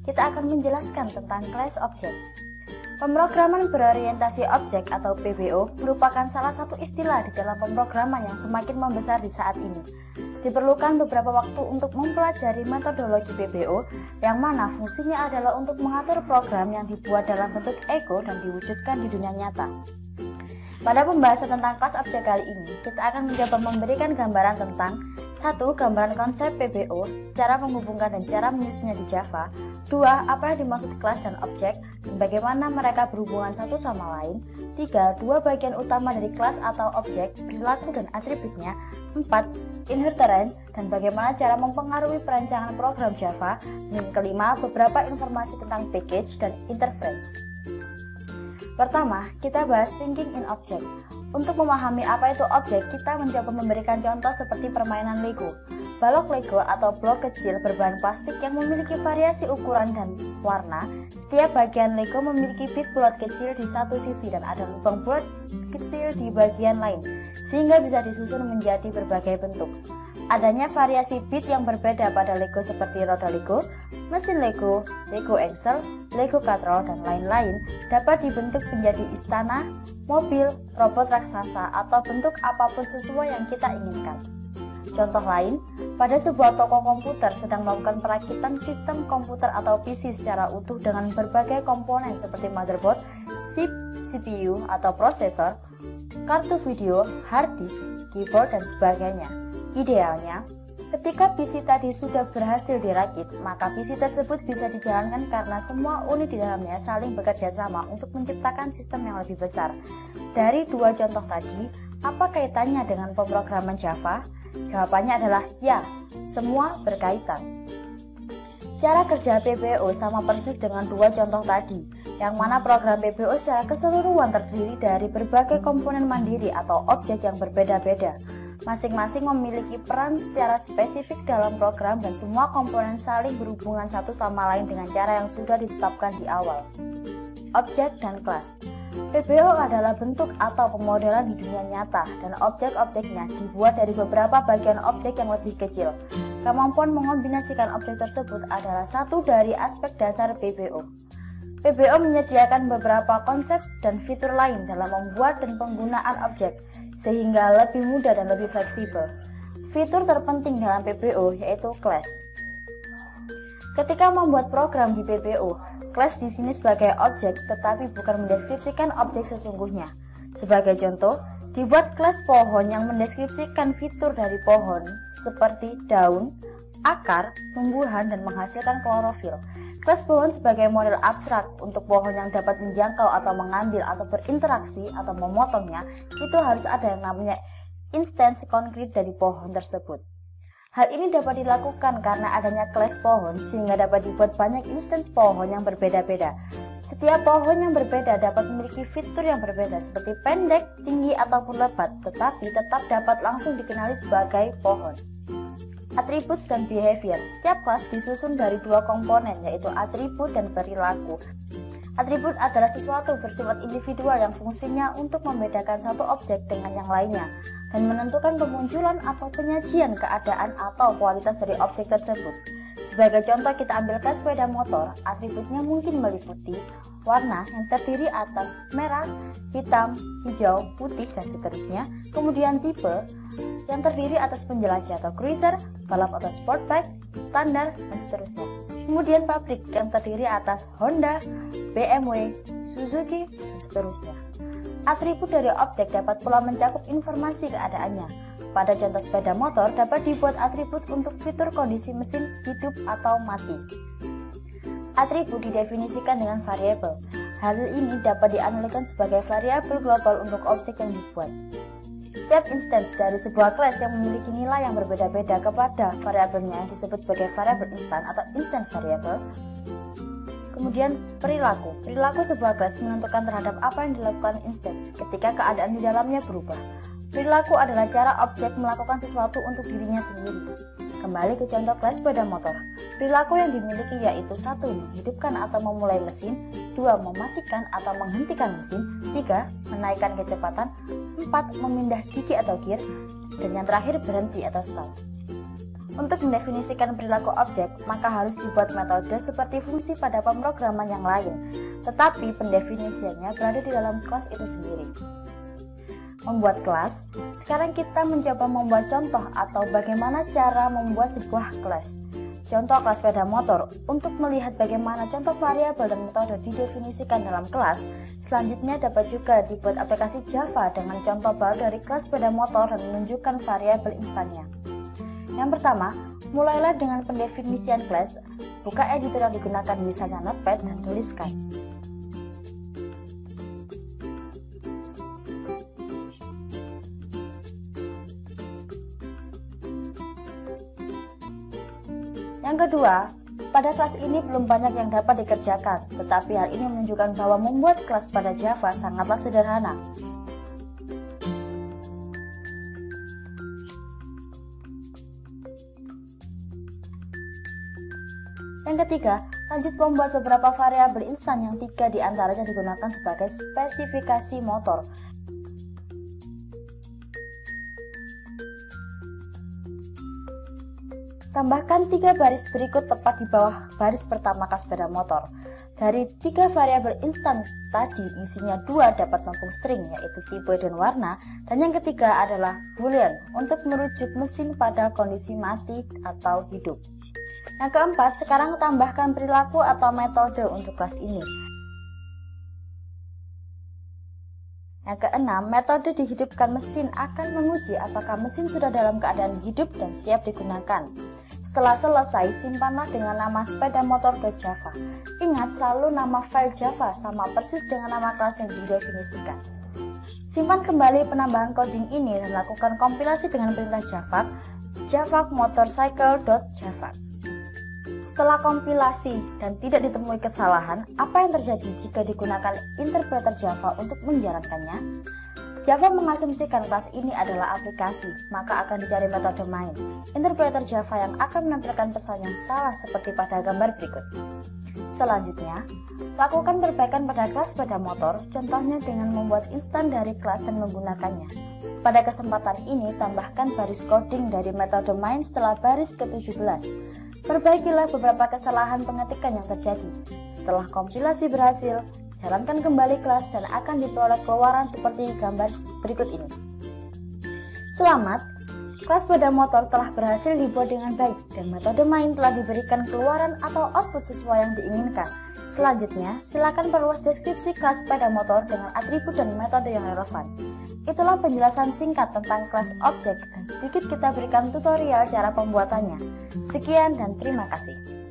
kita akan menjelaskan tentang class object. Pemrograman berorientasi objek atau PBO merupakan salah satu istilah di dalam pemrograman yang semakin membesar di saat ini. Diperlukan beberapa waktu untuk mempelajari metodologi PBO, yang mana fungsinya adalah untuk mengatur program yang dibuat dalam bentuk Ego dan diwujudkan di dunia nyata. Pada pembahasan tentang kelas objek kali ini, kita akan mencoba memberikan gambaran tentang 1. Gambaran konsep PBO, cara menghubungkan dan cara menyusunnya di Java. 2. Apa yang dimaksud kelas dan objek, dan bagaimana mereka berhubungan satu sama lain. 3. Dua bagian utama dari kelas atau objek, perilaku dan atributnya. 4. Inheritance, dan bagaimana cara mempengaruhi perancangan program Java. Dan kelima, beberapa informasi tentang package dan interference. Pertama, kita bahas thinking in object. Untuk memahami apa itu objek, kita mencoba memberikan contoh seperti permainan Lego. Balok Lego atau blok kecil berbahan plastik yang memiliki variasi ukuran dan warna. Setiap bagian Lego memiliki bit bulat kecil di satu sisi dan ada lubang bulat kecil di bagian lain, sehingga bisa disusun menjadi berbagai bentuk. Adanya variasi bit yang berbeda pada Lego seperti roda Lego, mesin Lego, Lego Axle, Lego Katrol, dan lain-lain dapat dibentuk menjadi istana, mobil, robot raksasa, atau bentuk apapun sesuai yang kita inginkan. Contoh lain, pada sebuah toko komputer sedang melakukan perakitan sistem komputer atau PC secara utuh dengan berbagai komponen seperti motherboard, CPU atau prosesor, kartu video, hard disk, keyboard, dan sebagainya. Idealnya, ketika PC tadi sudah berhasil dirakit, maka PC tersebut bisa dijalankan karena semua unit di dalamnya saling bekerja sama untuk menciptakan sistem yang lebih besar. Dari dua contoh tadi, apa kaitannya dengan pemrograman Java? Jawabannya adalah ya, semua berkaitan. Cara kerja PBO sama persis dengan dua contoh tadi, yang mana program PBO secara keseluruhan terdiri dari berbagai komponen mandiri atau objek yang berbeda-beda. Masing-masing memiliki peran secara spesifik dalam program dan semua komponen saling berhubungan satu sama lain dengan cara yang sudah ditetapkan di awal. Objek dan kelas. PBO adalah bentuk atau pemodelan di dunia nyata dan objek-objeknya dibuat dari beberapa bagian objek yang lebih kecil. Kemampuan mengombinasikan objek tersebut adalah satu dari aspek dasar PBO. PBO menyediakan beberapa konsep dan fitur lain dalam membuat dan penggunaan objek, sehingga lebih mudah dan lebih fleksibel. Fitur terpenting dalam PBO yaitu class. Ketika membuat program di PBO, class di sini sebagai objek tetapi bukan mendeskripsikan objek sesungguhnya. Sebagai contoh, dibuat kelas pohon yang mendeskripsikan fitur dari pohon seperti daun, akar, tumbuhan, dan menghasilkan klorofil. Kelas pohon sebagai model abstrak untuk pohon yang dapat menjangkau atau mengambil atau berinteraksi atau memotongnya, itu harus ada yang namanya instansi konkret dari pohon tersebut. Hal ini dapat dilakukan karena adanya kelas pohon sehingga dapat dibuat banyak instansi pohon yang berbeda-beda. Setiap pohon yang berbeda dapat memiliki fitur yang berbeda seperti pendek, tinggi, ataupun lebat, tetapi tetap dapat langsung dikenali sebagai pohon. Atribut dan behavior. Setiap kelas disusun dari dua komponen, yaitu atribut dan perilaku. Atribut adalah sesuatu bersifat individual yang fungsinya untuk membedakan satu objek dengan yang lainnya dan menentukan kemunculan atau penyajian keadaan atau kualitas dari objek tersebut. Sebagai contoh, kita ambil kelas sepeda motor. Atributnya mungkin meliputi warna yang terdiri atas merah, hitam, hijau, putih, dan seterusnya. Kemudian tipe yang terdiri atas penjelajah atau cruiser, balap atau sport bike, standar, dan seterusnya. Kemudian pabrik yang terdiri atas Honda, BMW, Suzuki, dan seterusnya. Atribut dari objek dapat pula mencakup informasi keadaannya. Pada contoh sepeda motor dapat dibuat atribut untuk fitur kondisi mesin hidup atau mati. Atribut didefinisikan dengan variabel. Hal ini dapat dianalikan sebagai variabel global untuk objek yang dibuat. Setiap instance dari sebuah kelas yang memiliki nilai yang berbeda-beda kepada variabelnya yang disebut sebagai variabel instan atau instant variable. Kemudian perilaku. Perilaku sebuah kelas menentukan terhadap apa yang dilakukan instance ketika keadaan di dalamnya berubah. Perilaku adalah cara objek melakukan sesuatu untuk dirinya sendiri. Kembali ke contoh kelas sepeda motor. Perilaku yang dimiliki yaitu 1. Menghidupkan atau memulai mesin, 2. Mematikan atau menghentikan mesin, 3. Menaikkan kecepatan, 4. Memindah gigi atau gear, dan yang terakhir berhenti atau stop. Untuk mendefinisikan perilaku objek, maka harus dibuat metode seperti fungsi pada pemrograman yang lain, tetapi pendefinisiannya berada di dalam kelas itu sendiri. Membuat kelas, sekarang kita mencoba membuat contoh atau bagaimana cara membuat sebuah kelas. Contoh kelas sepeda motor. Untuk melihat bagaimana contoh variabel dan metode didefinisikan dalam kelas, selanjutnya dapat juga dibuat aplikasi Java dengan contoh baru dari kelas sepeda motor dan menunjukkan variabel instannya. Yang pertama, mulailah dengan pendefinisian kelas. Buka editor yang digunakan, misalnya Notepad, dan tuliskan. Yang kedua, pada kelas ini belum banyak yang dapat dikerjakan, tetapi hal ini menunjukkan bahwa membuat kelas pada Java sangatlah sederhana. Yang ketiga, lanjut membuat beberapa variabel instan yang 3 diantaranya digunakan sebagai spesifikasi motor. Tambahkan 3 baris berikut tepat di bawah baris pertama kelas sepeda motor. Dari 3 variabel instan tadi, isinya 2 dapat menampung string, yaitu tipe dan warna, dan yang ketiga adalah boolean untuk merujuk mesin pada kondisi mati atau hidup. Yang keempat, sekarang tambahkan perilaku atau metode untuk kelas ini. Yang keenam, metode dihidupkan mesin akan menguji apakah mesin sudah dalam keadaan hidup dan siap digunakan. Setelah selesai, simpanlah dengan nama sepeda motor.java. Ingat, selalu nama file Java sama persis dengan nama kelas yang didefinisikan. Simpan kembali penambahan coding ini dan lakukan kompilasi dengan perintah java motorcycle.java. Setelah kompilasi dan tidak ditemui kesalahan, apa yang terjadi jika digunakan interpreter Java untuk menjalankannya? Java mengasumsikan kelas ini adalah aplikasi, maka akan dicari metode main, interpreter Java yang akan menampilkan pesan yang salah seperti pada gambar berikut. Selanjutnya, lakukan perbaikan pada kelas sepeda motor, contohnya dengan membuat instan dari kelas dan menggunakannya. Pada kesempatan ini, tambahkan baris coding dari metode main setelah baris ke-17. Perbaikilah beberapa kesalahan pengetikan yang terjadi. Setelah kompilasi berhasil, jalankan kembali kelas dan akan diperoleh keluaran seperti gambar berikut ini. Selamat, kelas sepeda motor telah berhasil dibuat dengan baik dan metode main telah diberikan keluaran atau output sesuai yang diinginkan. Selanjutnya, silakan perluas deskripsi kelas sepeda motor dengan atribut dan metode yang relevan. Itulah penjelasan singkat tentang kelas objek dan sedikit kita berikan tutorial cara pembuatannya. Sekian dan terima kasih.